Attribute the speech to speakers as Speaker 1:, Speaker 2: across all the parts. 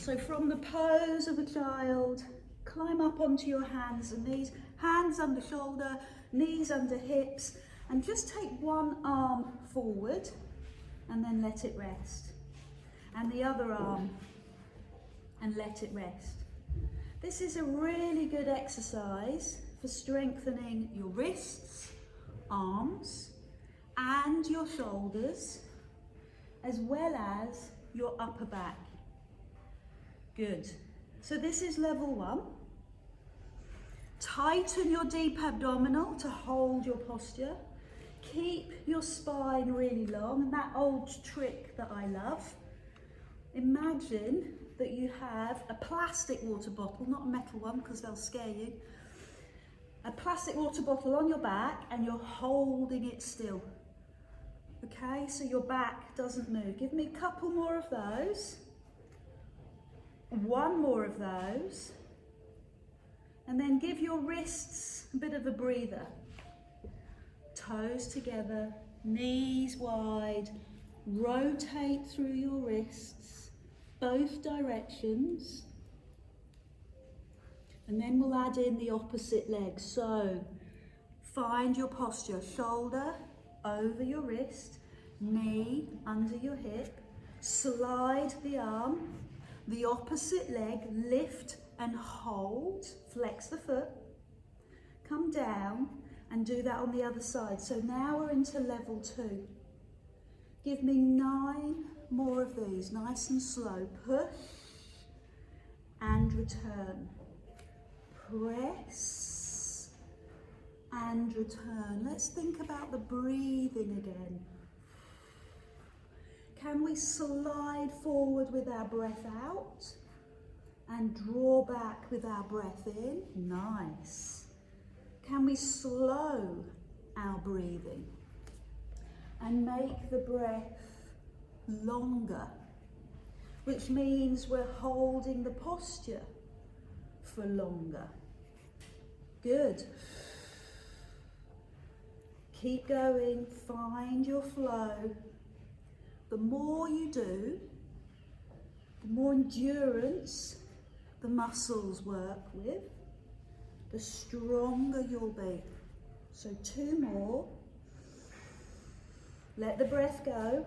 Speaker 1: So from the pose of a child, climb up onto your hands and knees, hands under shoulder, knees under hips, and just take one arm forward and then let it rest. And the other arm and let it rest. This is a really good exercise for strengthening your wrists, arms, and your shoulders, as well as your upper back. Good. So this is level 1. Tighten your deep abdominal to hold your posture. Keep your spine really long, and that old trick that I love. Imagine that you have a plastic water bottle, not a metal one because they'll scare you. A plastic water bottle on your back and you're holding it still. Okay, so your back doesn't move. Give me a couple more of those. One more of those. And then give your wrists a bit of a breather. Toes together, knees wide. Rotate through your wrists, both directions. And then we'll add in the opposite leg. So find your posture, shoulder over your wrist, knee under your hip, slide the arm, the opposite leg, lift and hold, flex the foot, come down and do that on the other side. So now we're into level 2. Give me 9 more of these, nice and slow. Push and return. Press and return. Let's think about the breathing again. Can we slide forward with our breath out and draw back with our breath in? Nice. Can we slow our breathing and make the breath longer, which means we're holding the posture for longer. Good. Keep going, find your flow. The more you do, the more endurance the muscles work with, the stronger you'll be. So 2 more. Let the breath go.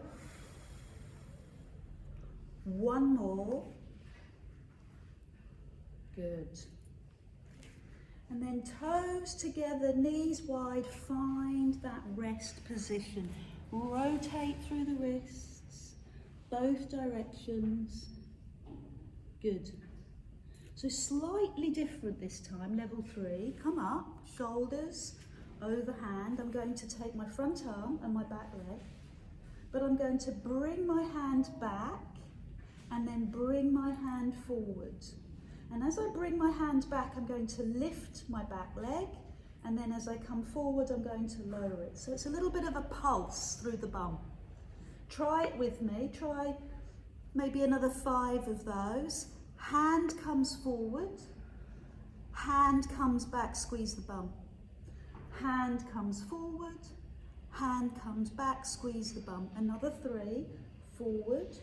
Speaker 1: 1 more. Good. And then toes together, knees wide, find that rest position. Rotate through the wrists, both directions. Good. So slightly different this time, level 3. Come up, shoulders over hand. I'm going to take my front arm and my back leg, but I'm going to bring my hand back and then bring my hand forward. And as I bring my hand back, I'm going to lift my back leg, and then as I come forward, I'm going to lower it. So it's a little bit of a pulse through the bum. Try it with me. Try maybe another 5 of those. Hand comes forward, hand comes back, squeeze the bum. Hand comes forward, hand comes back, squeeze the bum. Another 3, forward,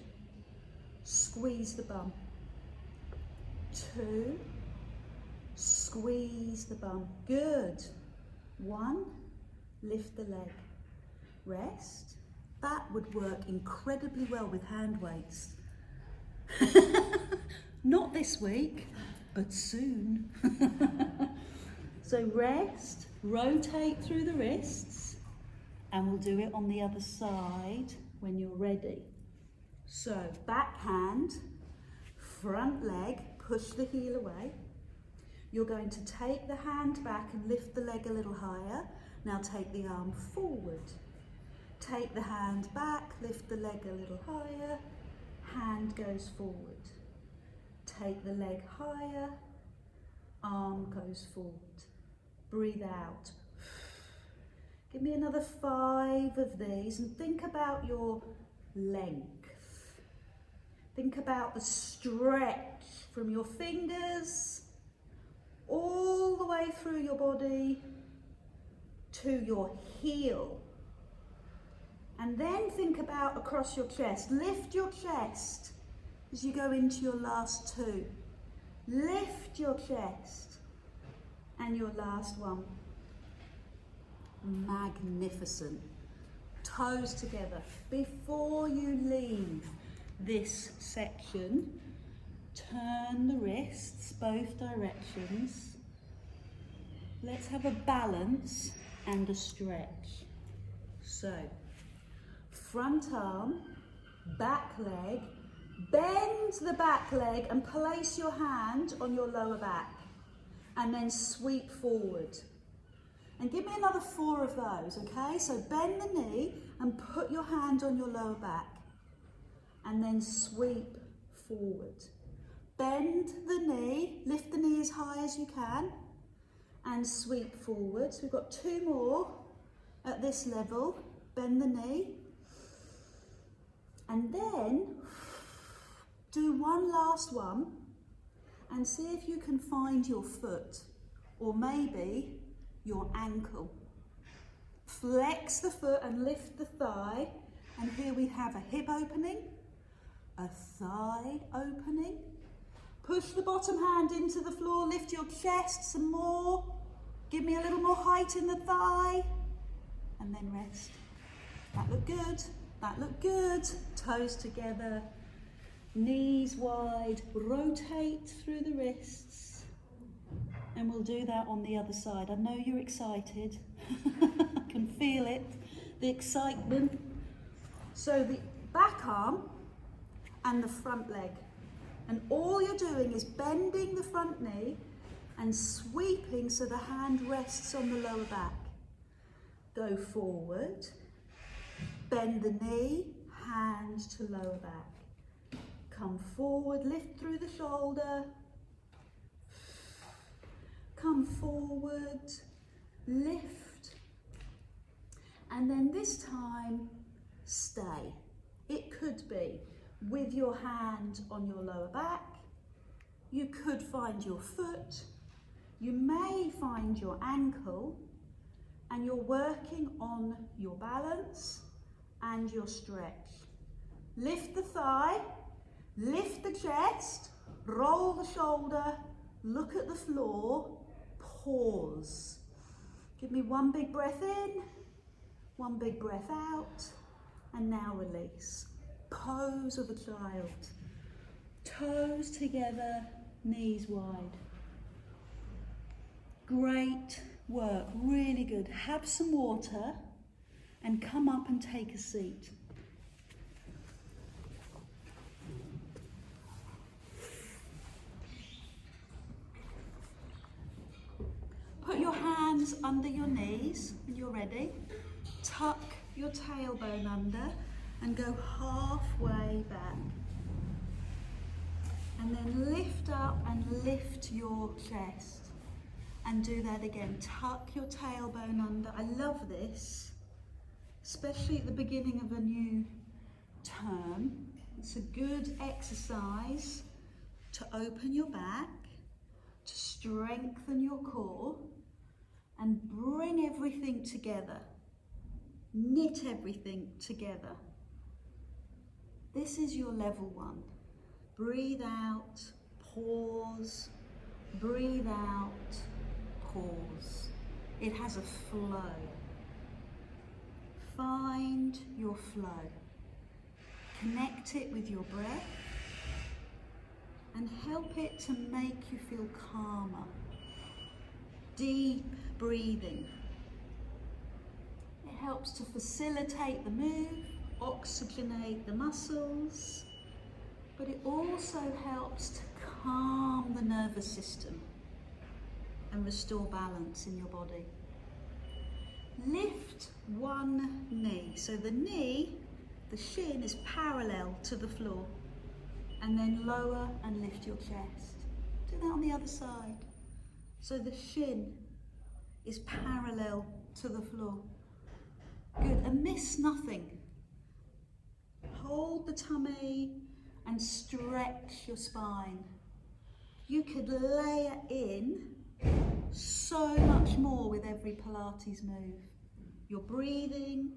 Speaker 1: squeeze the bum. 2, squeeze the bum. Good. 1, lift the leg. Rest. That would work incredibly well with hand weights. Not this week, but soon. So rest, rotate through the wrists, and we'll do it on the other side when you're ready. So back hand, front leg, push the heel away. You're going to take the hand back and lift the leg a little higher. Now take the arm forward. Take the hand back, lift the leg a little higher, hand goes forward. Take the leg higher, arm goes forward. Breathe out. Give me another 5 of these and think about your length. Think about the stretch from your fingers all the way through your body to your heel. And then think about across your chest. Lift your chest as you go into your last two. Lift your chest. And your last one. Magnificent. Toes together. Before you leave this section, turn the wrists both directions. Let's have a balance and a stretch. So, front arm, back leg, bend the back leg and place your hand on your lower back. And then sweep forward. And give me another 4 of those, okay? So bend the knee and put your hand on your lower back. And then sweep forward. Bend the knee, lift the knee as high as you can, and sweep forward. So we've got 2 more at this level. Bend the knee. And then do one last one and see if you can find your foot or maybe your ankle. Flex the foot and lift the thigh, and here we have a hip opening, a thigh opening. Push the bottom hand into the floor, lift your chest some more. Give me a little more height in the thigh, and then rest. That looked good, that looked good. Toes together, knees wide, rotate through the wrists. And we'll do that on the other side. I know you're excited. I can feel it, the excitement. So the back arm and the front leg. And all you're doing is bending the front knee and sweeping so the hand rests on the lower back. Go forward, bend the knee, hand to lower back. Come forward, lift through the shoulder. Come forward, lift, and then this time, stay. It could be with your hand on your lower back. You could find your foot. You may find your ankle, and you're working on your balance and your stretch. Lift the thigh, lift the chest, roll the shoulder, look at the floor. Pause. Give me one big breath in, one big breath out, and now release. Pose of a child. Toes together, knees wide. Great work, really good. Have some water and come up and take a seat. Put your hands under your knees when you're ready. Tuck your tailbone under and go halfway back. And then lift up and lift your chest. And do that again. Tuck your tailbone under. I love this, especially at the beginning of a new term. It's a good exercise to open your back, to strengthen your core, and bring everything together. Knit everything together. This is your level 1. Breathe out, pause, breathe out, pause. It has a flow. Find your flow. Connect it with your breath and help it to make you feel calmer. Deep breathing. It helps to facilitate the move, oxygenate the muscles, but it also helps to calm the nervous system and restore balance in your body. Lift one knee. So the knee, the shin, is parallel to the floor. And then lower and lift your chest. Do that on the other side. So the shin is parallel to the floor. Good, and miss nothing. Hold the tummy and stretch your spine. You could layer in so much more with every Pilates move. Your breathing,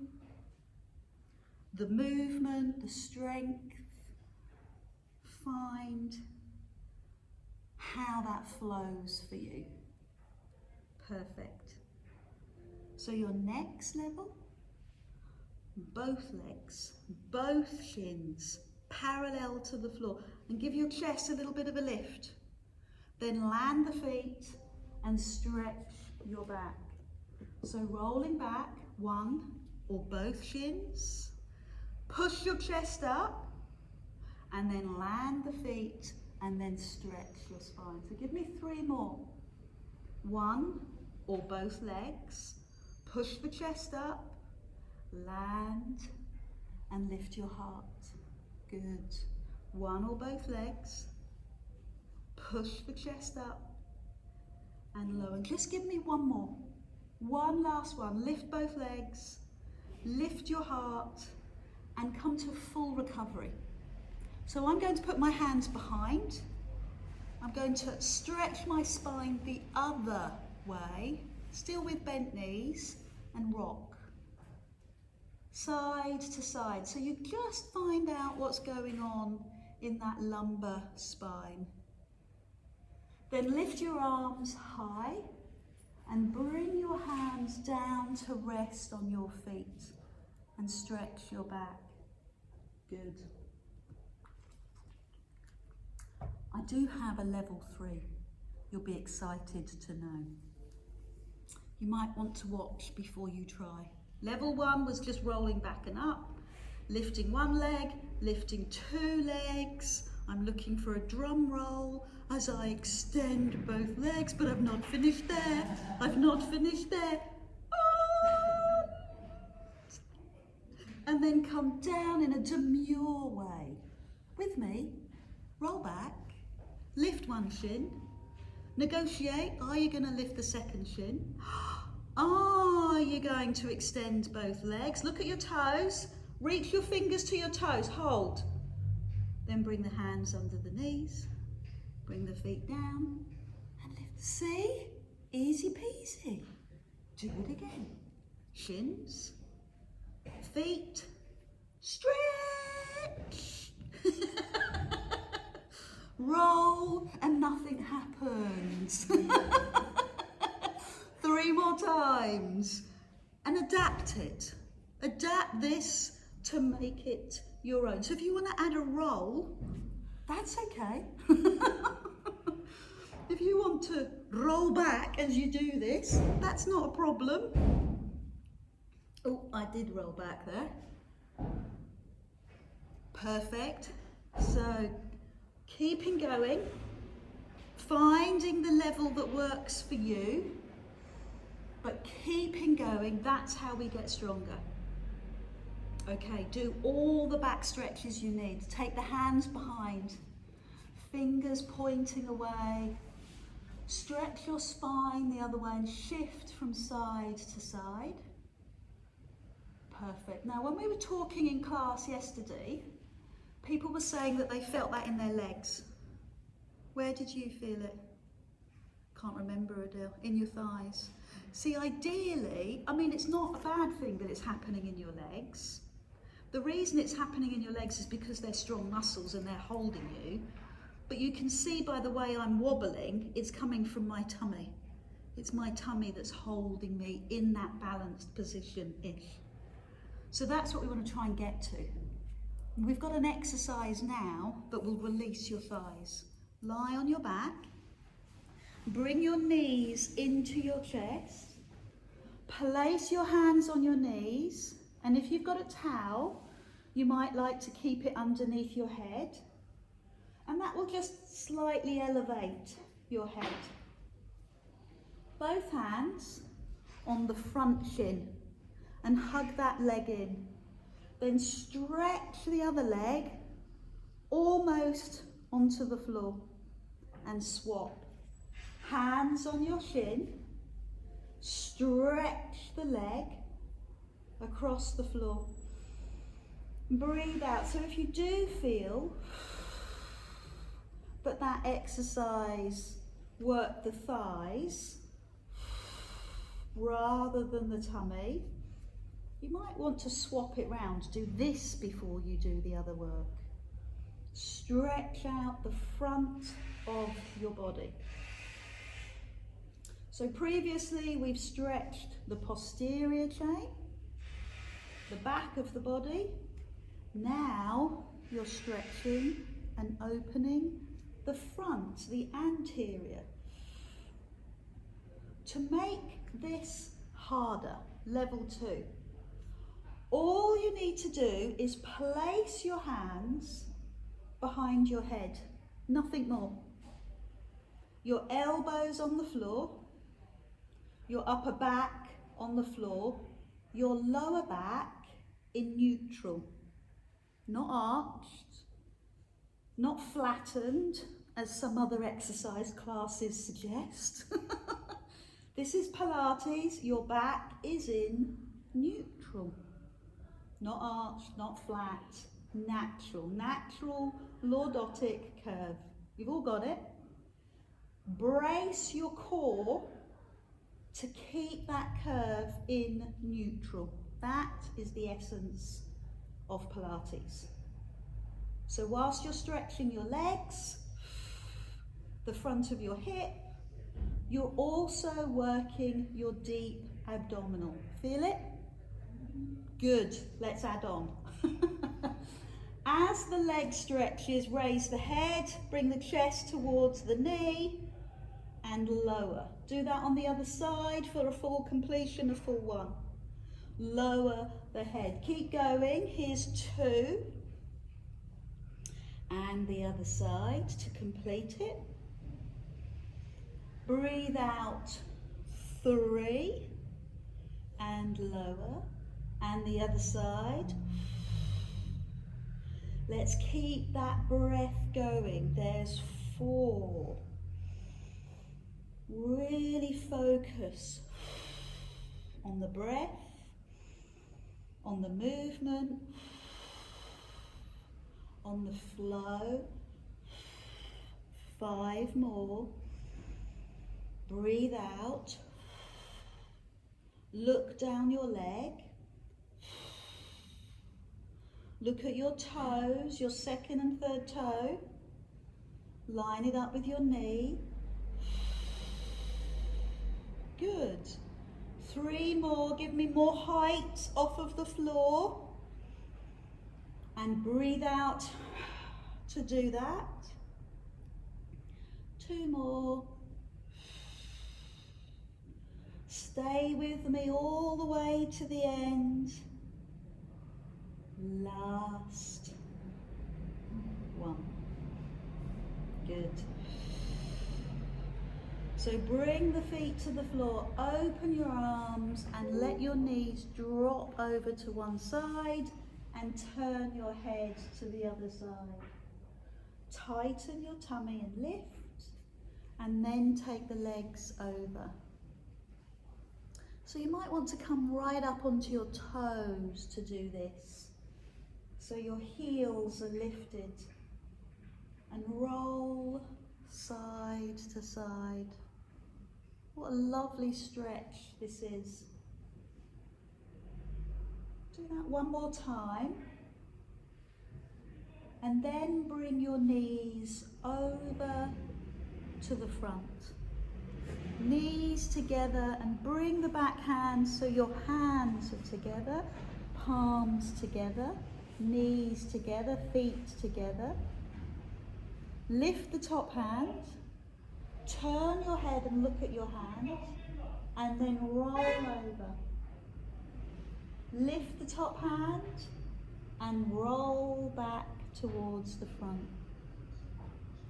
Speaker 1: the movement, the strength. that flows for you. Perfect. So your next level, both legs, both shins parallel to the floor, and give your chest a little bit of a lift. Then land the feet and stretch your back. So rolling back, one or both shins, push your chest up, and then land the feet and then stretch your spine. So give me 3 more. One or both legs, push the chest up, land and lift your heart. Good. One or both legs, push the chest up and lower. And just give me one more. One last one. Lift both legs, lift your heart and come to full recovery. So I'm going to put my hands behind. I'm going to stretch my spine the other way, still with bent knees, and rock. Side to side. So you just find out what's going on in that lumbar spine. Then lift your arms high and bring your hands down to rest on your feet and stretch your back. Good. I do have a level 3. You'll be excited to know. You might want to watch before you try. Level 1 was just rolling back and up, lifting one leg, lifting 2 legs. I'm looking for a drum roll as I extend both legs, but I've not finished there. I've not finished there. Ah! And then come down in a demure way. With me, roll back, lift one shin, negotiate. Are you going to lift the second shin? Are you going to extend both legs? Look at your toes. Reach your fingers to your toes. Hold. Then bring the hands under the knees. Bring the feet down and lift. See? Easy peasy. Do it again. Shins, feet, stretch. Roll and nothing happens. 3 more times. And adapt it. Adapt this to make it your own. So if you want to add a roll, that's okay. If you want to roll back as you do this, that's not a problem. Oh, I did roll back there. Perfect. So keeping going, finding the level that works for you, but keeping going. That's how we get stronger. Okay, do all the back stretches you need. Take the hands behind, fingers pointing away. Stretch your spine the other way and shift from side to side. Perfect. Now, when we were talking in class yesterday, people were saying that they felt that in their legs. Where did you feel it? Can't remember, Adele. In your thighs. See, ideally, I mean, it's not a bad thing that it's happening in your legs. The reason it's happening in your legs is because they're strong muscles and they're holding you. But you can see by the way I'm wobbling, it's coming from my tummy. It's my tummy that's holding me in that balanced position-ish. So that's what we want to try and get to. We've got an exercise now that will release your thighs. Lie on your back. Bring your knees into your chest. Place your hands on your knees. And if you've got a towel, you might like to keep it underneath your head. And that will just slightly elevate your head. Both hands on the front shin and hug that leg in. Then stretch the other leg almost onto the floor and swap. Hands on your shin, stretch the leg across the floor. Breathe out. So if you do feel that exercise worked the thighs rather than the tummy, you might want to swap it round. Do this before you do the other work. Stretch out the front of your body. So previously we've stretched the posterior chain, the back of the body. Now you're stretching and opening the front, the anterior. To make this harder, level 2, all you need to do is place your hands behind your head, nothing more. Your elbows on the floor, your upper back on the floor, your lower back in neutral, not arched, not flattened as some other exercise classes suggest. This is Pilates, your back is in neutral, not arched, not flat, natural lordotic curve. You've all got it. Brace your core to keep that curve in neutral. That is the essence of Pilates. So whilst you're stretching your legs, the front of your hip, you're also working your deep abdominal. Feel it? Good. Let's add on. As the leg stretches, raise the head, bring the chest towards the knee, and lower. Do that on the other side for a full completion, a full one. Lower the head. Keep going. Here's 2. And the other side to complete it. Breathe out 3 and lower. And the other side. Let's keep that breath going. There's 4. Really focus on the breath, on the movement, on the flow. 5 more. Breathe out. Look down your leg. Look at your toes, your second and third toe. Line it up with your knee. Good. 3 more. Give me more height off of the floor. And breathe out to do that. 2 more. Stay with me all the way to the end. Last 1. Good. So bring the feet to the floor, open your arms and let your knees drop over to one side and turn your head to the other side. Tighten your tummy and lift, and then take the legs over. So you might want to come right up onto your toes to do this. So your heels are lifted and roll side to side. What a lovely stretch this is. Do that one more time. And then bring your knees over to the front. Knees together and bring the back hands so your hands are together, palms together, knees together, feet together. Lift the top hand, turn your head and look at your hands, and then roll over. Lift the top hand and roll back towards the front.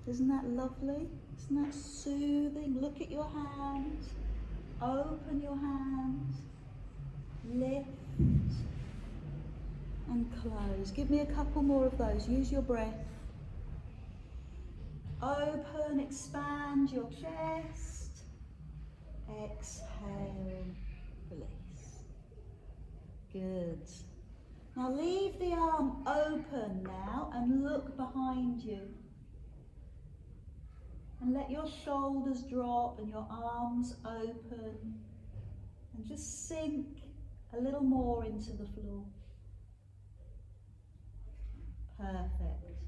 Speaker 1: Isn't that lovely? Isn't that soothing? Look at your hands, open your hands, lift and close. Give me a couple more of those. Use your breath. Open, expand your chest. Exhale, release. Good. Now leave the arm open now and look behind you. And let your shoulders drop and your arms open. And just sink a little more into the floor. Perfect.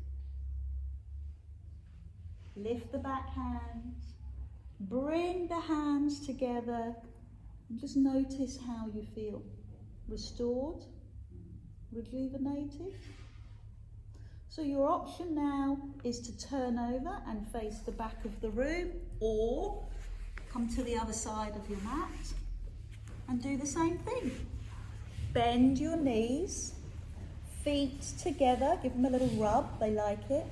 Speaker 1: Lift the back hands. Bring the hands together and just notice how you feel. Restored, rejuvenated. So your option now is to turn over and face the back of the room, or come to the other side of your mat and do the same thing. Bend your knees, feet together, give them a little rub, they like it.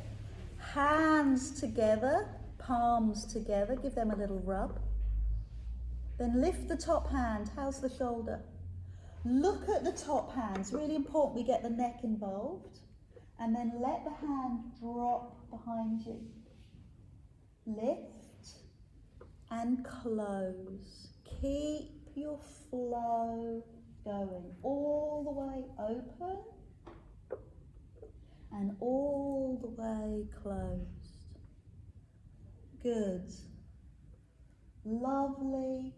Speaker 1: Hands together, palms together, give them a little rub. Then lift the top hand, how's the shoulder? Look at the top hands, really important we get the neck involved. And then let the hand drop behind you. Lift and close. Keep your flow going all the way open and all the way closed. Good. Lovely,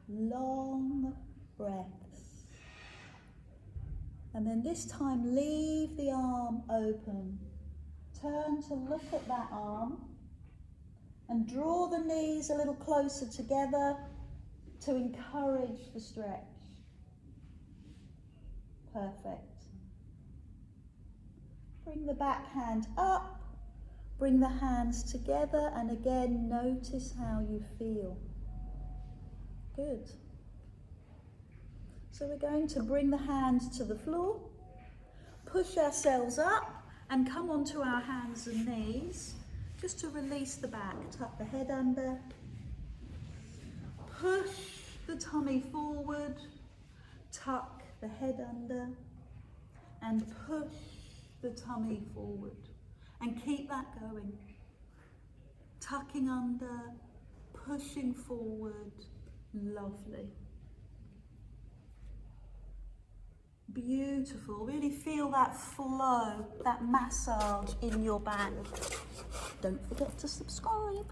Speaker 1: long breaths. And then this time, leave the arm open. Turn to look at that arm and draw the knees a little closer together to encourage the stretch. Perfect. Bring the back hand up, bring the hands together, and again, notice how you feel. Good. So we're going to bring the hands to the floor, push ourselves up and come onto our hands and knees just to release the back. Tuck the head under, push the tummy forward, tuck the head under and push the tummy forward and keep that going. Tucking under, pushing forward, lovely. Beautiful, really feel that flow, that massage in your back. Don't forget to subscribe.